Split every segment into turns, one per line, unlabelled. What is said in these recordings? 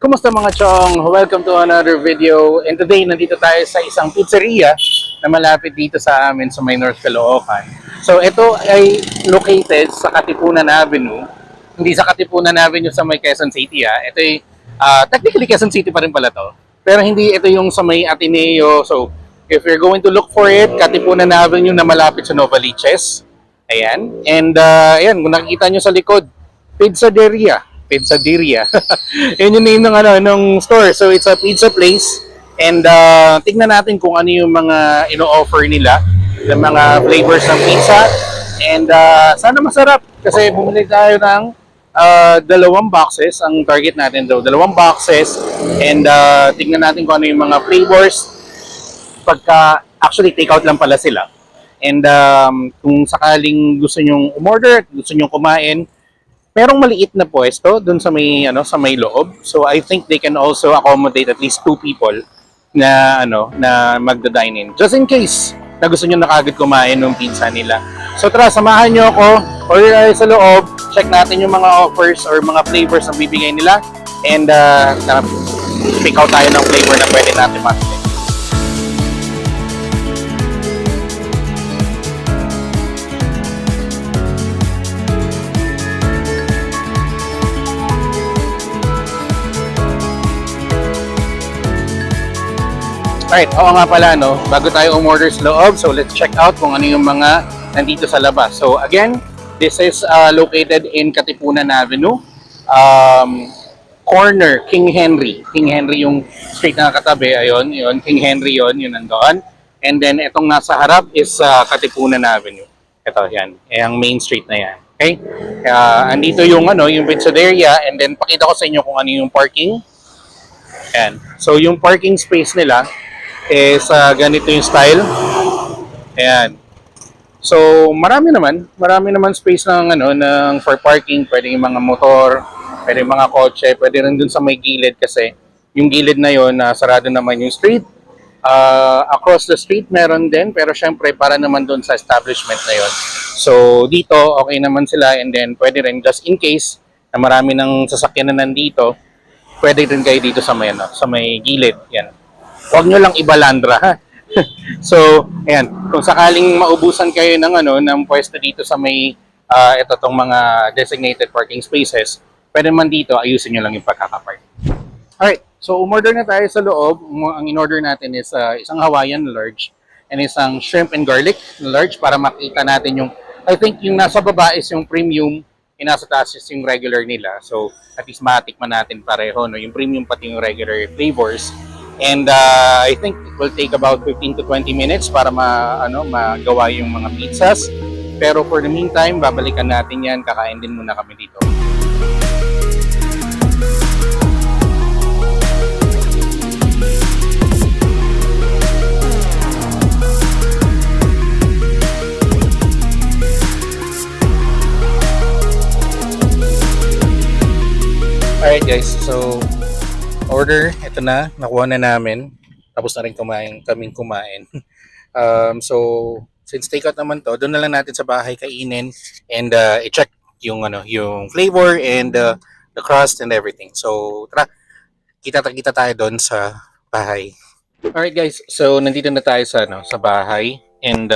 Kumusta mga chong? Welcome to another video. And today, nandito tayo sa isang pizzeria na malapit dito sa amin sa may North Caloocan. So, ito ay located sa Katipunan Avenue. Hindi sa Katipunan Avenue sa may Quezon City. Ito ay, technically Quezon City pa rin pala to. Pero hindi ito yung sa may Ateneo. So, if you're going to look for it, Katipunan Avenue na malapit sa Novaliches. Ayan. And, ayan, kung nakikita nyo sa likod, Pizzeria. Yun yung name ng, ng store. So, it's a pizza place. And tignan natin kung ano yung mga ino-offer nila. Yung mga flavors ng pizza. And sana masarap. Kasi bumili tayo ng 2 boxes. Ang target natin daw, 2 boxes. And tignan natin kung ano yung mga flavors. Actually, take out lang pala sila. And kung sakaling gusto nyong umorder at gusto nyong kumain, merong maliit na pwesto doon sa may sa may loob. So I think they can also accommodate at least 2 people na na magda-dine in. Just in case na gusto niyo na kagad kumain ng pizza nila. So tara, samahan niyo ako. Order tayo sa loob. Check natin yung mga offers or mga flavors na bibigay nila. And pick out tayo ng flavor na pwede natin makita. Alright, oo nga pala, bago tayo umorder sa loob, so let's check out kung ano yung mga nandito sa labas. So again, this is located in Katipunan Avenue, corner King Henry. King Henry yung street na katabi, ayun, King Henry yun nandoon. And then itong nasa harap is Katipunan Avenue. Ito, yan, ang main street na yan. Okay? Andito yung yung pizzeria, and then pakita ko sa inyo kung ano yung parking. Ayan. So yung parking space nila is ganito yung style. Ayan. So, marami naman space ng ng for parking, pwede yung mga motor, pwede yung mga kotse, pwede rin dun sa may gilid kasi yung gilid na yon sarado naman yung street. Across the street meron din, pero syempre para naman dun sa establishment na yon. So, dito okay naman sila, and then pwede rin just in case na marami ng sasakyan na nandito, pwede rin kayo dito sa may gilid. Yan. Huwag nyo lang ibalandra, ha? So, ayan, kung sakaling maubusan kayo ng pwesto dito sa may tong mga designated parking spaces, pwede man dito, ayusin nyo lang yung pagkakapark. Alright, so umorder na tayo sa loob. Ang in-order natin is isang Hawaiian large and isang shrimp and garlic large para makita natin yung, I think yung nasa baba is yung premium, yung nasa taas is yung regular nila. So, at least matikman natin pareho, yung premium pati yung regular flavors. And I think it will take about 15 to 20 minutes para magawa yung mga pizzas. Pero for the meantime, babalikan natin yan. Kakain din muna kami dito. Alright guys, so order, ito na, nakuha na namin. Tapos na rin kaming kumain. So, since take out naman to, doon na lang natin sa bahay kainin and i-check yung yung flavor and the crust and everything. So, tara, kita tayo doon sa bahay. Alright guys, so nandito na tayo sa bahay and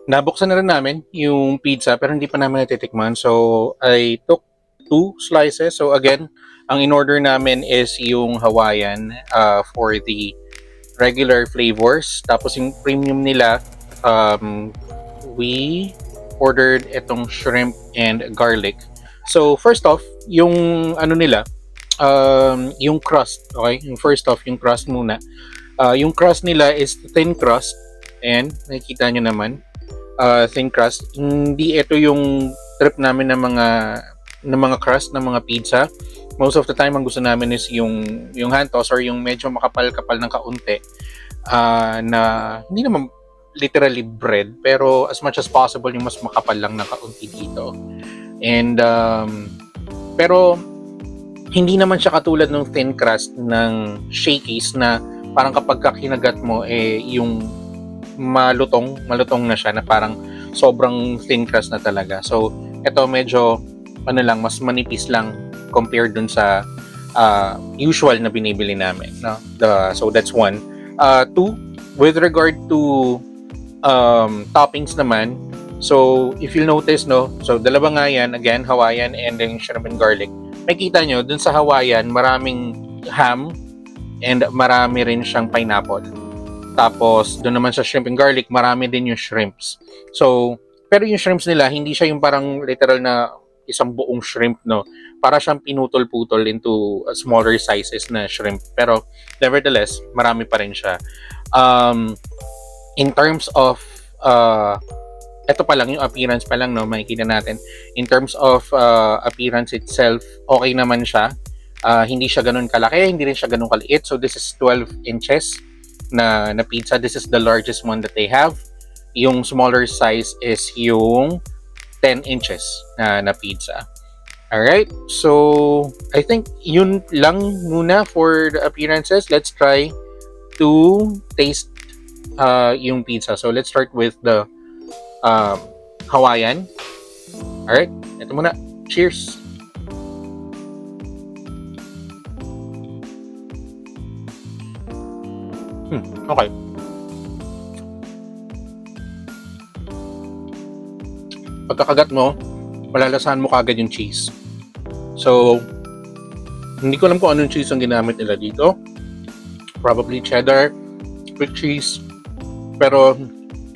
nabuksan na rin namin yung pizza pero hindi pa namin natitikman. So, I took 2 slices. So again, ang in-order namin is yung Hawaiian for the regular flavors. Tapos yung premium nila, we ordered itong shrimp and garlic. So first off, yung nila, yung crust, okay? Yung first off, yung crust muna. Yung crust nila is thin crust. And nakikita nyo naman, thin crust. Hindi ito yung trip namin ng mga crust ng mga pizza. Most of the time, ang gusto namin is yung hand toss or yung medyo makapal-kapal ng kaunti na hindi naman literally bread, pero as much as possible yung mas makapal lang ng kaunti dito. And pero hindi naman siya katulad ng thin crust ng Shakey's na parang kapag kinagat mo yung malutong na siya na parang sobrang thin crust na talaga. So ito medyo mas manipis lang compared dun sa usual na binibili namin. No? So that's one. Two, with regard to toppings naman, so if you'll notice, no, so dalawa nga yan, again, Hawaiian and then shrimp and garlic. Makita nyo, dun sa Hawaiian, maraming ham and marami rin siyang pineapple. Tapos, dun naman sa shrimp and garlic, marami din yung shrimps. So, pero yung shrimps nila, hindi siya yung parang literal na isang buong shrimp, no? Para siyang pinutol-putol into smaller sizes na shrimp. Pero, nevertheless, marami pa rin siya. In terms of, ito pa lang, yung appearance pa lang, no? Makikita natin. In terms of appearance itself, okay naman siya. Hindi siya ganun kalaki, hindi rin siya ganun kaliit. So, this is 12 inches na pizza. This is the largest one that they have. Yung smaller size is yung 10 inches na pizza. Alright, so I think yun lang muna for the appearances. Let's try to taste yung pizza. So let's start with the Hawaiian. Alright, ito muna. Cheers! Okay. Pagkakagat mo, malalasahan mo kagad yung cheese. So, hindi ko alam kung anong cheese ang ginamit nila dito. Probably cheddar, quick cheese. Pero,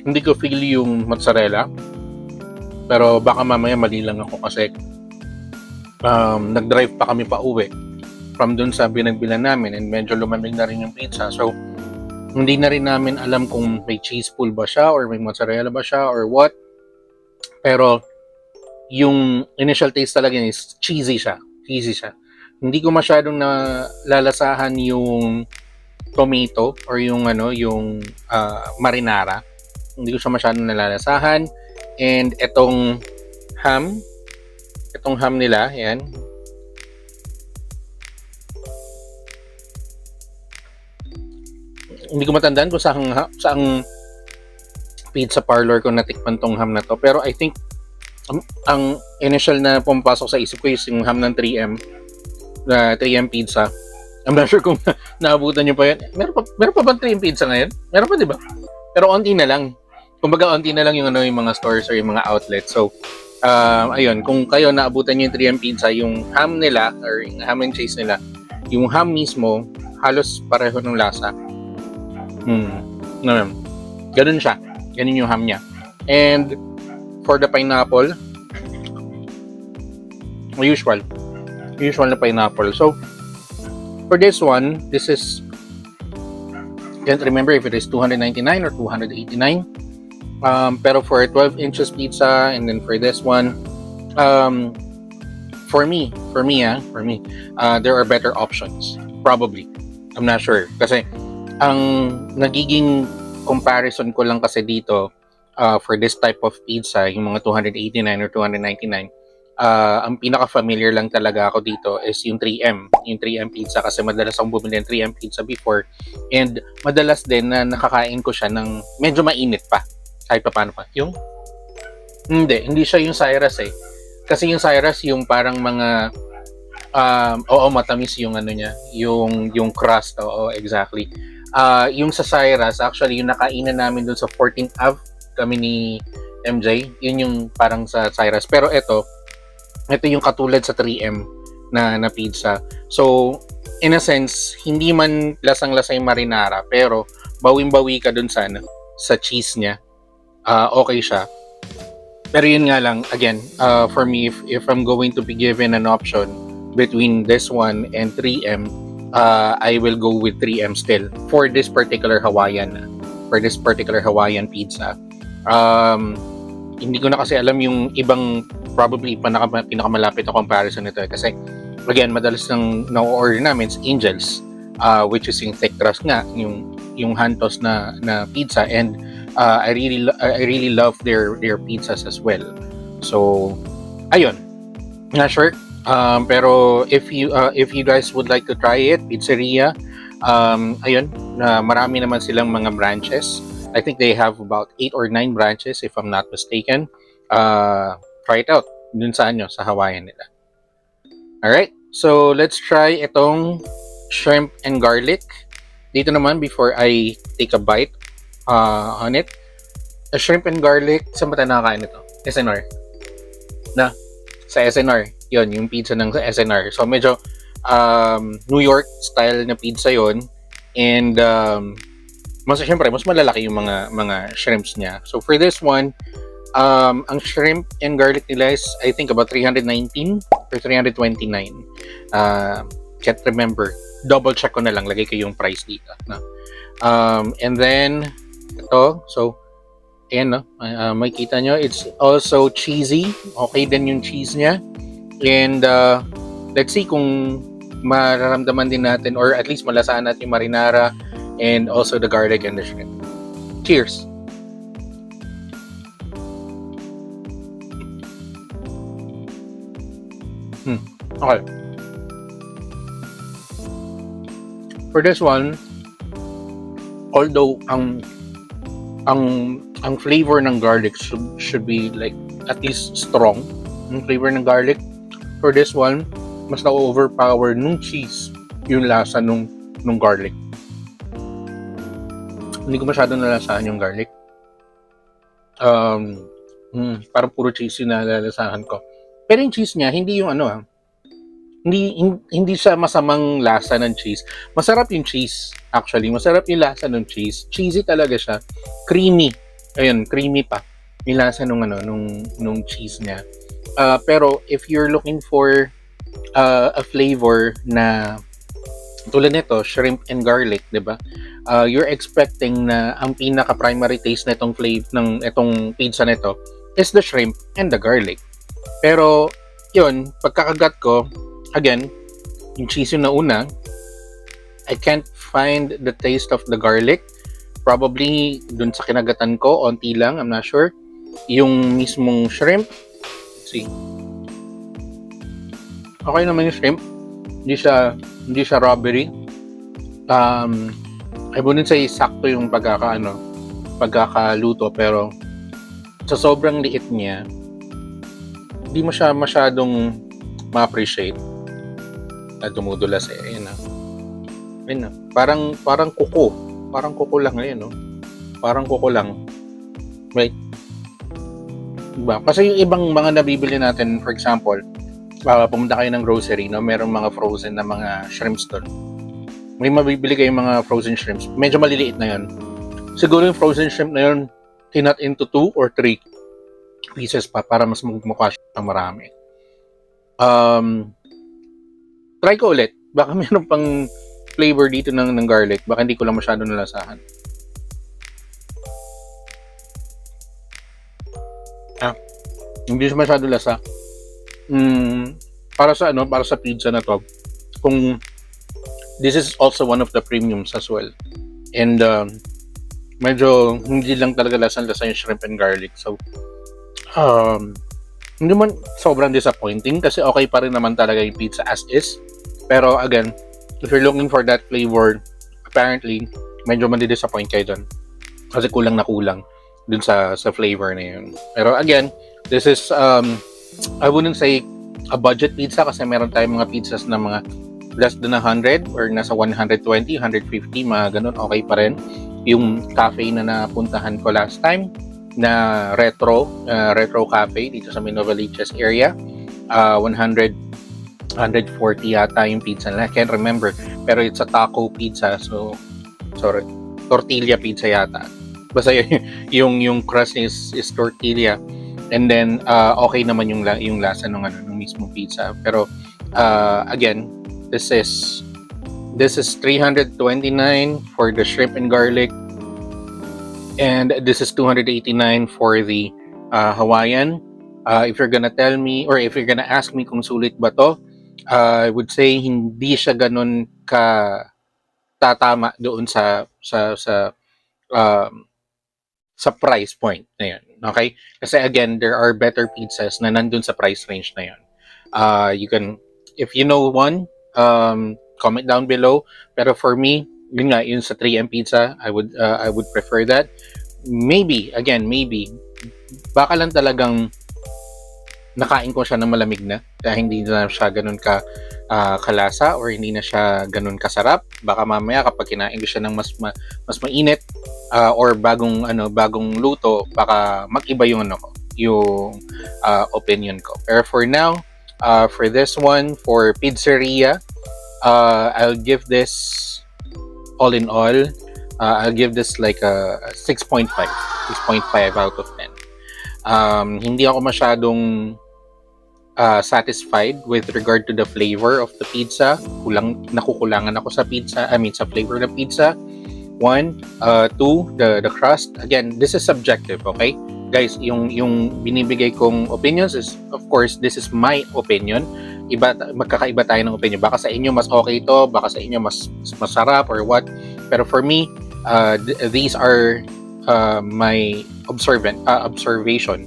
hindi ko feel yung mozzarella. Pero baka mamaya mali lang ako kasi nag-drive pa kami pa uwi from dun sa binagbilan namin and medyo lumamig na rin yung pizza. So, hindi na rin namin alam kung may cheese pool ba siya or may mozzarella ba siya or what. Pero yung initial taste talaga is cheesy siya. Cheesy siya. Hindi ko masyadong nalalasahan yung tomato or yung marinara. Hindi ko siya masyadong nalalasahan. And etong ham nila, yan. Hindi ko matandaan kung saang pizza parlor ko natikman tong ham na to. Pero I think ang initial na pumapasok sa isip ko is yung ham ng 3M. 3M pizza. I'm not sure kung naabutan nyo pa yan. Meron pa bang 3M pizza ngayon? Meron pa, di ba? Pero onti na lang. Kumbaga, onti na lang yung mga stores or yung mga outlets. So, ayun, kung kayo naabutan nyo yung 3M pizza, yung ham nila, or yung ham and cheese nila, yung ham mismo, halos pareho ng lasa. Ganun siya. Ganun yung ham niya. And for the pineapple, usual na pineapple. So, for this one, this is, can't remember if it is 299 or 289. Pero for 12 inches pizza, and then for this one, for me, there are better options. Probably. I'm not sure. Kasi, ang nagiging comparison ko lang kasi dito for this type of pizza, yung mga 289 or 299, ang pinaka-familiar lang talaga ako dito is yung 3M. Yung 3M pizza kasi madalas akong bumili ng 3M pizza before. And madalas din na nakakain ko siya ng medyo mainit pa. Kahit pa paano pa. Yung? Hindi siya yung Cyrus eh. Kasi yung Cyrus yung parang mga matamis yung niya. Yung crust. Oo, exactly. Yung sa Cyrus, actually, yung nakainan namin dun sa 14th Ave, kami ni MJ, yun yung parang sa Cyrus. Pero ito yung katulad sa 3M na pizza. So, in a sense, hindi man lasang-lasa yung marinara, pero bawing-bawi ka dun sa cheese niya. Okay siya. Pero yun nga lang, again, for me, if I'm going to be given an option between this one and 3M, I will go with 3M still for this particular Hawaiian pizza. Hindi ko na kasi alam yung ibang probably pinakamalapit na comparison nito kasi again madalas nang na-order namin is Angels, which is yung thick crust nga, yung hand-tossed na pizza, and I really love their pizzas as well. So ayun, not sure. Pero if you guys would like to try it, Pizzeria, ayun, marami naman silang mga branches. I think they have about 8 or 9 branches if I'm not mistaken. Try it out dun sa Hawaiian nila. Alright, So, let's try itong shrimp and garlic. Dito naman, before I take a bite on it, a shrimp and garlic, saan ba tayo nakakain ito? SNR. Na, sa SNR. Yun, yung pizza ng sa SNR. So, medyo New York style na pizza yon. And, syempre, mas malalaki yung mga shrimps niya. So, for this one, ang shrimp and garlic nila is, I think, about 319 or 329. Can't remember. Double check ko na lang. Lagay ko yung price dito. No? And then, ito. So, ayan, no? Makikita nyo, it's also cheesy. Okay din yung cheese niya. And, let's see kung mararamdaman din natin or at least malasaan natin yung marinara and also the garlic and the shrimp. Cheers! Okay. For this one, although ang flavor ng garlic should be like at least strong, yung flavor ng garlic, for this one, mas na-overpower nung cheese yung lasa nung garlic. Hindi ko masyado nalasahan yung garlic. Parang puro cheese yung nalalasahan ko. Pero yung cheese niya, hindi yung hindi siya masamang lasa ng cheese. Masarap yung cheese, actually. Masarap yung lasa ng cheese. Cheesy talaga siya. Creamy. Ayun, creamy pa. Yung lasa nung cheese niya. Pero if you're looking for a flavor na tulad nito, shrimp and garlic, 'di ba? You're expecting na ang pinaka primary taste na itong flavor ng itong pizza nito is the shrimp and the garlic. Pero yun, pagkakagat ko, again, yung cheese yung nauna, I can't find the taste of the garlic. Probably dun sa kinagatan ko, onti lang, I'm not sure. Yung mismong shrimp, let's see. Okay naman yung shrimp. Hindi siya robbery. I wouldn't say sakto yung pagkakaluto, pero sa sobrang liit niya, hindi mo siya masyadong ma-appreciate na dumudulas Ayun na. Parang kuko. Parang kuko lang ngayon, no? Parang kuko lang. Right? Diba? Kasi yung ibang mga nabibili natin, for example, pumunta kayo ng grocery, no? Merong mga frozen na mga shrimps doon. May mabibili kayong mga frozen shrimps. Medyo maliliit na yun. Siguro yung frozen shrimp na yun, kinut into 2 or 3 pieces pa para mas magmukha siya ng marami. Try ko ulit. Baka meron pang flavor dito ng garlic. Baka hindi ko lang masyado nalasahan. Hindi siya masyado lasa. Para sa pizza na to, kung this is also one of the premiums as well. And medyo hindi lang talaga lasa yung shrimp and garlic. So hindi man sobrang disappointing kasi okay pa rin naman talaga yung pizza as is. Pero again, if you're looking for that flavor, apparently medyo madi-disappoint kayo doon. Kasi kulang na kulang dun sa flavor na yun. Pero again, this is I wouldn't say a budget pizza kasi meron tayong mga pizzas na mga less than 100 or nasa 120, 150, mga ganun, okay pa rin. Yung cafe na napuntahan ko last time na retro cafe dito sa Novaliches area, 140 yata yung pizza na. I can't remember, pero it's a taco pizza, so sorry, tortilla pizza yata. Basta yung crust is tortilla, and then okay naman yung lasa ng mismong pizza. Pero again, this is 329 for the shrimp and garlic, and this is 289 for the Hawaiian. If you're gonna tell me or if you're gonna ask me kung sulit ba to, I would say hindi siya ganun ka tatama doon sa price point na yun. Okay? Kasi again, there are better pizzas na nandun sa price range na yun. You can, if you know one, comment down below. Pero for me, yun nga, yun sa 3M pizza, I would prefer that. Maybe, baka lang talagang nakain ko siya ng malamig na, kaya hindi na siya ganun kalasa or hindi na siya ganun kasarap. Baka mamaya kapag kinain ko siya ng mas mainit or bagong luto, baka mag-iba yung yung opinion ko. Pero for now, for this one, for pizzeria, I'll give this all in all, I'll give this like a 6.5 out of 10. Hindi ako masyadong satisfied with regard to the flavor of the pizza. Nakukulangan ako sa sa flavor ng pizza. One, two, the crust. Again, this is subjective, okay? Guys, yung binibigay kong opinions is, of course, this is my opinion. Magkakaiba tayo ng opinion. Baka sa inyo mas okay ito, baka sa inyo mas masarap or what. Pero for me, these are my observation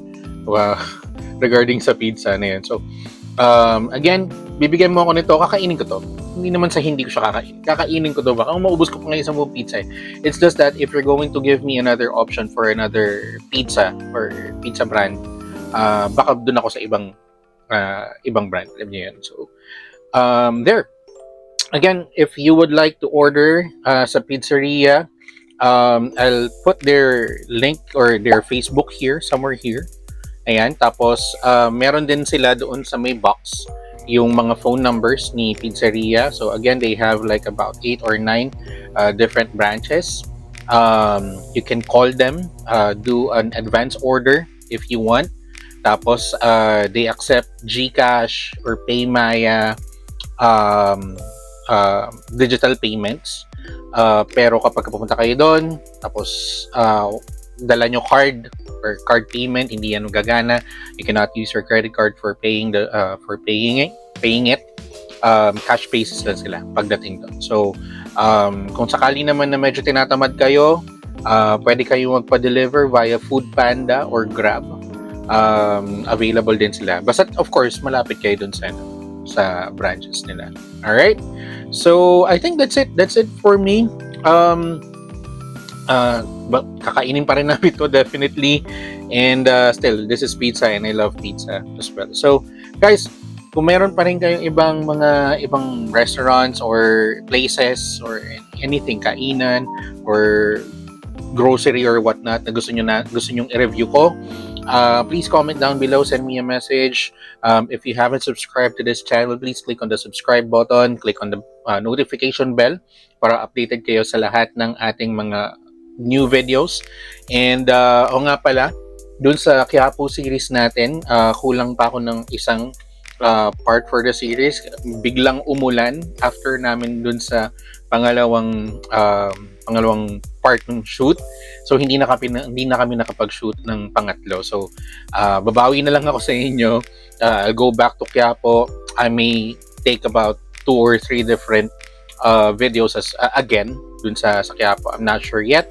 regarding sa pizza na yan. So, again, bibigyan mo ako nito, kakainin ko to. Hindi naman sa hindi ko siya kakainin. Kakainin ko to. Baka maubos ko pa ngayon sa buong pizza. It's just that if you're going to give me another option for another pizza or pizza brand, baka dun ako sa ibang brand. Alam niyo yan. So, there. Again, if you would like to order sa pizzeria, I'll put their link or their Facebook here, somewhere here. Ayan, tapos meron din sila doon sa may box yung mga phone numbers ni pizzeria. So again, they have like about 8 or 9 different branches. You can call them, do an advance order if you want. Tapos they accept GCash or PayMaya, digital payments. Pero kapag pupunta kayo doon, tapos dala nyo card or card payment, hindi yan gagana. You cannot use your credit card for paying it. Cash basis lang sila pagdating doon. So, kung sakali naman na medyo tinatamad kayo, pwede kayo magpa-deliver via Foodpanda or Grab. Available din sila. Basta of course, malapit kayo doon sa branches nila. Alright? So, I think that's it. That's it for me. Kakainin pa rin namin ito definitely, and still this is pizza and I love pizza as well. So guys, kung meron pa rin kayong ibang restaurants or places or anything, kainan or grocery or whatnot na gusto nyo i-review ko, please comment down below, send me a message. If you haven't subscribed to this channel, please click on the subscribe button, click on the notification bell para updated kayo sa lahat ng ating mga new videos. And o nga pala, dun sa Quiapo series natin, kulang pa ako ng isang part for the series. Biglang umulan after namin dun sa pangalawang part ng shoot. So hindi na kami nakapag-shoot ng pangatlo. So babawi na lang ako sa inyo. I'll go back to Quiapo. I may take about 2 or 3 different videos again dun sa Quiapo. I'm not sure yet.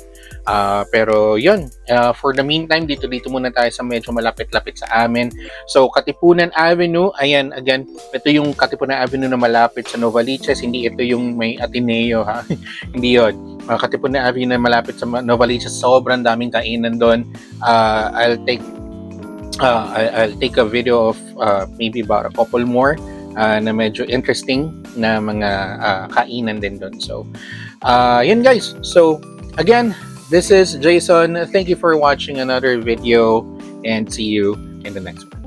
Pero yun, for the meantime, dito muna tayo sa medyo malapit-lapit sa amin. So, Katipunan Avenue, ayan, again, ito yung Katipunan Avenue na malapit sa Novaliches, hindi ito yung may Ateneo, ha? Hindi yun. Katipunan Avenue na malapit sa Novaliches, sobrang daming kainan doon. I'll take a video of maybe about a couple more na medyo interesting na mga kainan din doon. So, yun guys. So, again, this is Jason. Thank you for watching another video and see you in the next one.